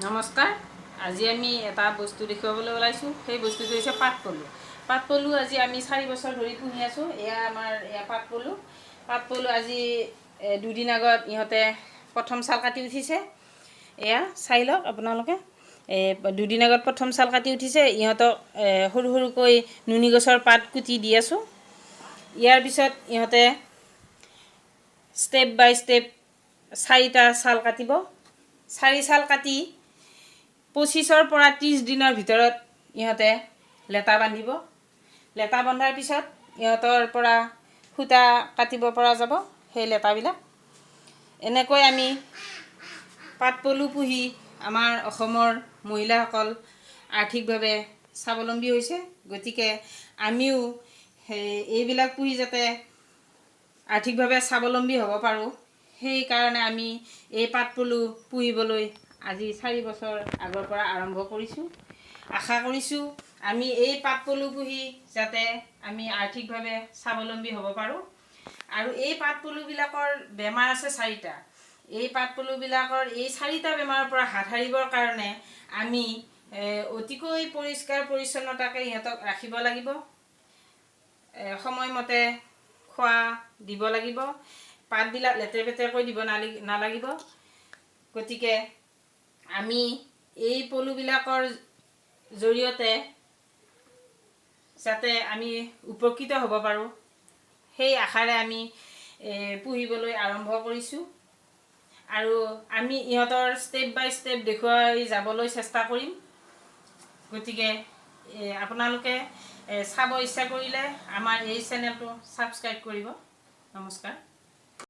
নমস্কাৰ। আজি আমি এটা বস্তু দেখুৱাবলৈ ওলাইছোঁ। সেই বস্তুটো হৈছে পাটপলু। পাটপলু আজি আমি 4 বছৰ ধৰি পুহি আছোঁ। এয়া আমাৰ পাটপলু। পাটপলু আজি 2 দিন আগত ইহঁতে প্ৰথম চাল কাটি উঠিছে। এয়া চাই লওক আপোনালোকে। 2 দিন আগত প্ৰথম চাল কাটি উঠিছে। ইহঁতক সৰু সৰুকৈ নুনি গছৰ পাত কুটি দি আছোঁ। ইয়াৰ পিছত ইহঁতে ষ্টেপ বাই ষ্টেপ 4টা চাল কাটিব। 4 চাল কাটি 25ৰ পৰা 30 দিনৰ ভিতৰত ইহঁতে লেটা বান্ধিব। লেটা বন্ধাৰ পিছত ইহঁতৰ পৰা সূতা কাটিব পৰা যাব। সেই লেটাবিলাক এনেকৈ আমি পাটপলু পুহি আমাৰ অসমৰ মহিলাসকল আৰ্থিকভাৱে স্বাৱলম্বী হৈছে। গতিকে আমিও এইবিলাক পুহি যাতে আৰ্থিকভাৱে স্বাৱলম্বী হ'ব পাৰোঁ, সেইকাৰণে আমি এই পাটপলু পুহিবলৈ আজি 4 বছৰ আগৰ পৰা আৰম্ভ কৰিছোঁ। আশা কৰিছোঁ আমি এই পাটপলু পুহি যাতে আমি আৰ্থিকভাৱে স্বাৱলম্বী হ'ব পাৰোঁ। আৰু এই পাটপলুবিলাকৰ বেমাৰ আছে 4টা। এই পাটপলুবিলাকৰ এই 4টা বেমাৰৰ পৰা হাত সাৰিবৰ কাৰণে আমি অতিকৈ পৰিষ্কাৰ পৰিচ্ছন্নতাকৈ ইহঁতক ৰাখিব লাগিব। সময়মতে খোৱা দিব লাগিব। পাতবিলাক লেতেৰ পেতেৰকৈ দিব নালাগিব। গতিকে আমি এই পলুবিলাকৰ জৰিয়তে যাতে আমি উপকৃত হ'ব পাৰোঁ, সেই আশাৰে আমি পুহিবলৈ আৰম্ভ কৰিছোঁ। আৰু আমি ইহঁতৰ ষ্টেপ বাই ষ্টেপ দেখুৱাই যাবলৈ চেষ্টা কৰিম। গতিকে আপোনালোকে চাব ইচ্ছা কৰিলে আমাৰ এই চেনেলটো ছাবস্ক্ৰাইব কৰিব। নমস্কাৰ।